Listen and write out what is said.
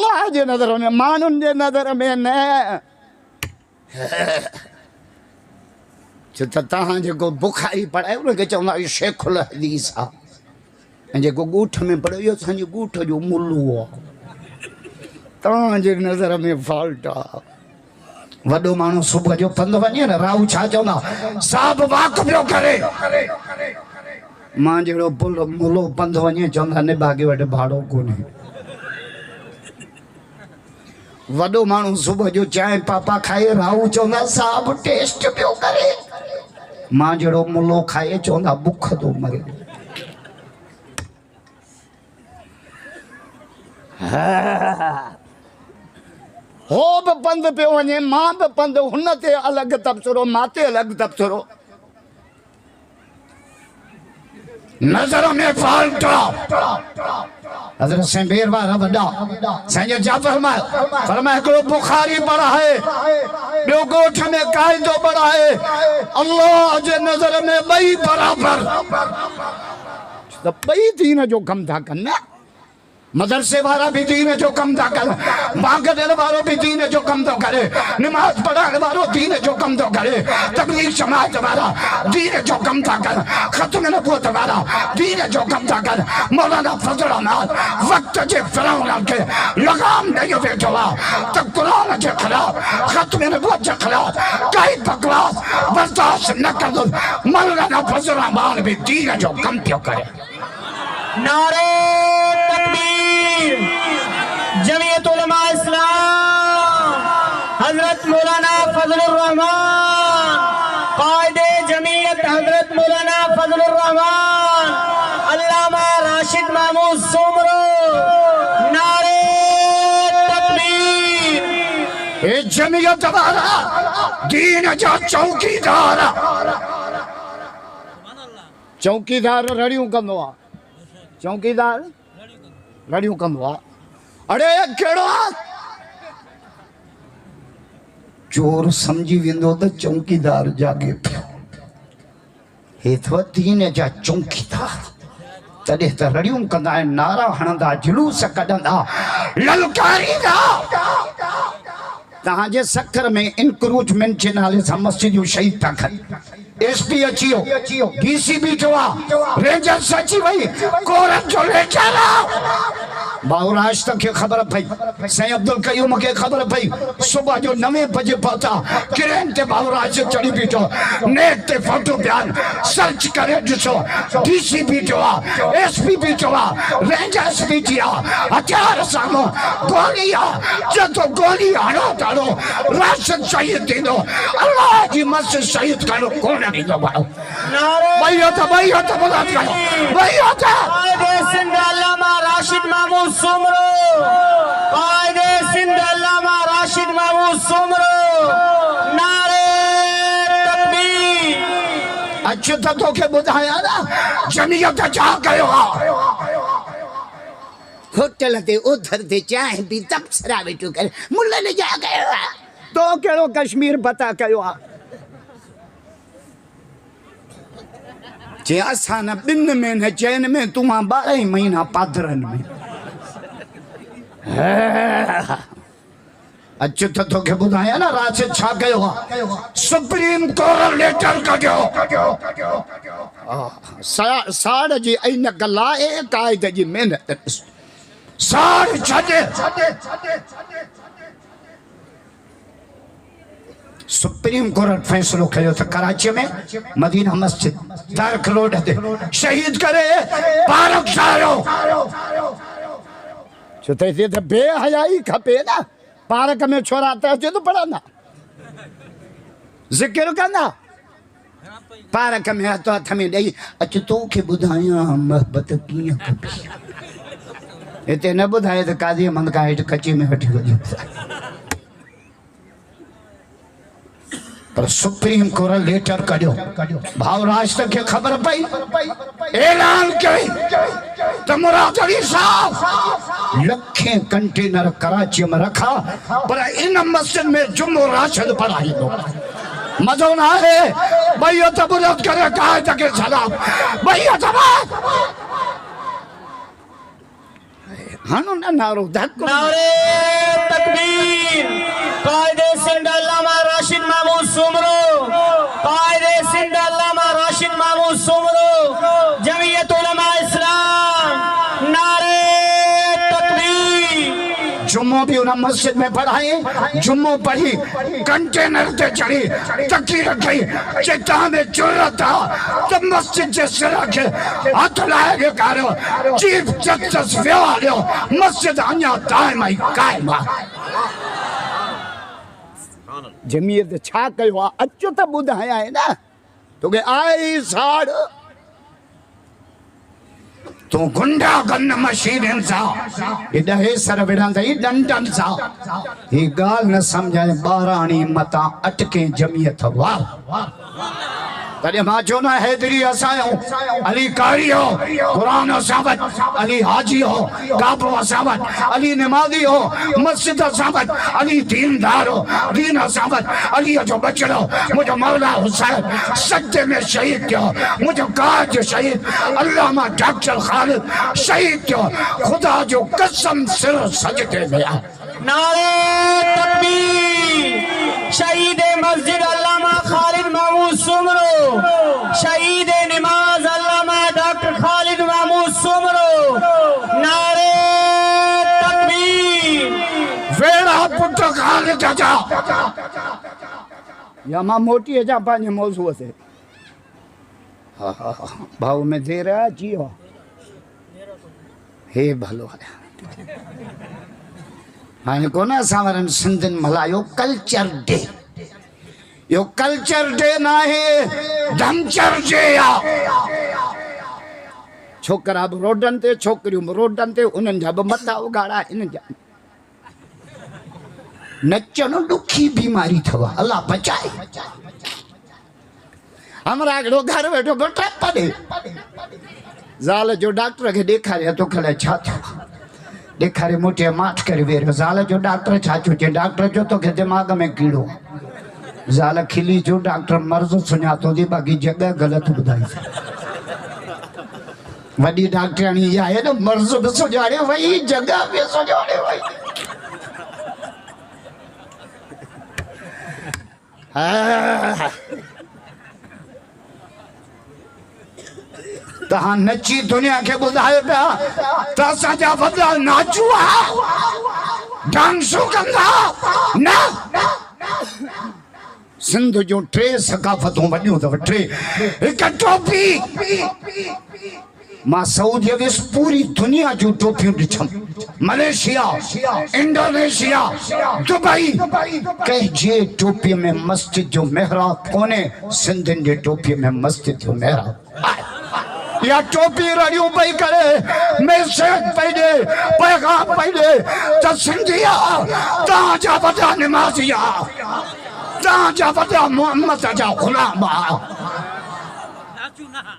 अल्लाह जे नज़र में माण्हुनि जे नज़र में न छो त तव्हां जेको बुखारी पढ़ायो उनखे चवंदा आहियो शेखुल हदीस आहे ऐं जेको ॻूठ में पढ़ियो इहो असांजे ॻूठ जो मुल्लू आहे तव्हांजे नज़र में फॉल्ट आहे वॾो माण्हू सुबुह जो पंधु वञे न राहू छा चवंदा साहिबु वाक पियो करे मां जहिड़ो मुलो पंधु वञे चवंदा निभागे वटि भाड़ो कोन्हे वॾो माण्हू सुबुह जो चांहि पापा खाए राहू चवंदा साहिबु टेस्ट पियो करे मां जहिड़ो मुलो खाए चवंदा बुख थो मरे हो बि पंधु पियो वञे मां बि पंधु हुन ते अलॻि तबसरो मां ते अलॻि तबसरो नज़र में फॉल्ट हज़रत से बेर वारा वॾा साईं जा फरमाए हिकिड़ो बुखारी पढ़ा है ॿियो ॻोठ में क़ाइदो पढ़ा है अल्लाह जे नज़र में ॿई बराबर त ॿई दीन जो कमु था कनि न मदरसे वारा भी दीन जो कम था करे मांग ॾियण वारो भी दीन जो कम थो करे नमाज पढ़ाइण वारो दीन जो कम थो करे तबलीग जमात वारा दीन जो कम था करे खत्म नबूवत वारा दीन जो कम था करे मौलाना फजल अहमद वक्त जे फिरौन खे लगाम ॾेई वेठो आहे त क़ुरान जे ख़िलाफ़ खत्म नबूवत जे ख़िलाफ़ काई बकवास बर्दाश्त न कंदो मौलाना फजल अहमद भी दीन जो कम पियो करे नारे तकबीर जमीयत उलमा इस्लाम हजरत मौलाना फजलुर रहमान कायदे जमीयत हजरत मौलाना फजलुर रहमान अल्लामा राशिद महमूद सुमरो नारे तकबीर ए जमीयत वाला दीन जा चौकीदार रड़ियूं कंदो आहे चौकीदार रड़ियूं कंदो आहे अड़े कहिड़ो चोर समझी वेंदो त चौकीदार जागे पियो हे अथव दीन जा चौकीदार तॾहिं त रड़ियूं कंदा आहिनि नारा हणंदा जुलूस कढंदा ललकारींदा तव्हांजे सखर में इंक्रूचमेंट जे नाले सां मस्जिद जूं शहीद था कनि एसपी अची वियो डीसी बीठो आहे रेंजर्स अची वई कोरट जो लेटर बाबूराज तक खे ख़बर पई साईं अब्दुल कयूम खे ख़बर पई सुबह जो 9 बजे पहुता क्रेन ते बाबूराज चढ़ी बीठो नेट ते फोटो बयान सर्च करे ॾिसो डीसी बीठो आहे एसपी बीठो आहे रेंजर्स बीठी आहे हथियार साम्हूं गोली आहे जतो गोली हणो ताड़ो राशन शहीद थींदो अल्लाह जी मस्जिद शहीद करो कोन ॾींदो भाउ भई हथ बुलंद कयो भई हथ कायदे सिंध अल्लामा राशिद महमूद सुमरो कायदे सिंध अल्लामा राशिद महमूद सुमरो नारे तकबीर अच्छो त तोखे ॿुधाया न जमीयत छा कयो आहे होटल ते उधर ते चांहि पी तबसरा वेठो करे मुल्लनि जा कयो आहे तो कहिड़ो कश्मीर पता कयो आहे जे असां न 2 में न 4 में तूं 12 महीना पादरनि में अच्छो त तोखे ॿुधाया न राशिद छा कयो आहे सुप्रीम कोर्ट लेटर कढियो साड़ जी ऐनक लाए क़ाइदे जी महिनत साड़ छॾे सुप्रीम कोर्ट फैसलो कयो त कराची में मदीना मस्जिद तारक रोड ते शहीद करे पारक ठाहियो छो त हिते त बेहयाई खपे न पारक में छोरा तहजद पढ़ंदा ज़िक्र कंदा पारक में हथ में ॾेई अच तोखे ॿुधायां मोहबत कीअं कबी हिते न ॿुधाए त काज़ी मंद खां हेठि कची में वठी वञे पर सुप्रीम कोर्ट लेटर कढियो भाउ राष्ट्र खे ख़बर पई ऐलान कई त मुराद अली साहब लखे कंटेनर कराची में रखा पर इन मस्जिद में जुम्मो राशिद पढ़ाईंदो मज़ो न आहे भई त बुलंद करे कायद के खिलाफ भई त हानो न नारो धक नारे तकबीर कायदे सिंध अल्लामा राशिद महमूद सुमरो कायदे सिंध अल्लामा राशिद महमूद सुमरो जमीयत उलमा इस्लाम नारे तकबीर। जुम्मो भी उन्हें मस्जिद में पढ़ाई, जुम्मो पढ़ी, कंटेनर से चढ़ी, चक्की रखी, चिट्टा में चुरा था, तब मस्जिद से रखे, हाथ लाए के कारो, चीफ जस्टिस व्यवहारियो, मस्जिद अन्या टाइम आई कायमा। जमीयत छा कयो आहे अचो त ॿुधायां आहे न तोखे आई साड़ तू गुंडा गन मशीन सा, इधे सर विढ़ंदई डंडन सा, ये गाल न समझाए बारानी मता अटके जमीयत वाह। तॾहिं मां चवंदो आहियां हैदरी असांजो, अली कारी हो, क़ुरान असां वटि, अली हाजी हो, काबो असां वटि, अली निमाज़ी हो, मस्जिद असां वटि, अली दीनदार हो, दीन असां वटि, अलीअ जो बचड़ो मुंहिंजो मौला हुसैन सत्य में शहीद थियो, मुंहिंजो काज शहीद अल्लामा डॉक्टर ख़ालिद शहीद थियो, ख़ुदा जो कसम सिर सजदे में आहे। नारे तकबीर शहीद मस्जिद अल्लामा खालिद महमूद सुमरो शहीद नमाज अल्लामा डॉक्टर खालिद महमूद सुमरो नारे तकबीर। वेड़ा पुट खालिद जा या मां मोटी अचां पंहिंजे मौज़ूअ ते। हा हा हा भाऊ में देर आहे अची वियो हे भलो आहे। हाणे कोन असां वारनि सिंधियुनि मल्हायो कल्चर डे, यो कल्चर डे न आहे धमचर डे आहे। छोकिरा बि रोडनि ते छोकिरियूं बि रोडनि ते उन्हनि जा बि मथा उघाड़ा हिन जा नचण ॾुखी बीमारी अथव, अल्लाह बचाए। हमरा हिकिड़ो घर वेठो पियो टप ॾे ज़ाल जो डॉक्टर खे ॾेखारिया तो खले छा थियो, ॾेखारे मुठिए माठ करे वेठो, ज़ाल जो डॉक्टर छा चयो, चए डॉक्टर जो तोखे दिमाग़ में कीड़ो। ज़ाल खिली जो डॉक्टर मर्ज़ सुञातो थी, बाक़ी जॻह ग़लति ॿुधाई। वॾी डॉक्टराणी इहा आहे न, मर्ज़ बि सुञाणे वई, जॻह बि सुञाणे वई। तहां नची दुनिया के ॿुधायो पिया त असांजा वॾा नाचू डांसूं कंदा न। सिंध जो टे सकाफ़तूं वॾियूं अथव, टे। हिकु टोपी, मां सऊदी वियुसि पूरी दुनिया जूं टोपियूं ॾिठमि, मलेशिया, इंडोनेशिया, दुबई, कंहिंजे टोपीअ में मस्जिद जो मेहराब कोन्हे, सिंधियुनि जे टोपीअ में मस्जिद जो मेहराब आहे। या टोपी रड़ियूं पई करे, मैसेज पई ॾे, पैगाम पई ॾे त सिंधिया तव्हांजा वॾा निमाज़ी आहे, तव्हांजा वॾा मोहम्मद जा ग़ुलाम आहे।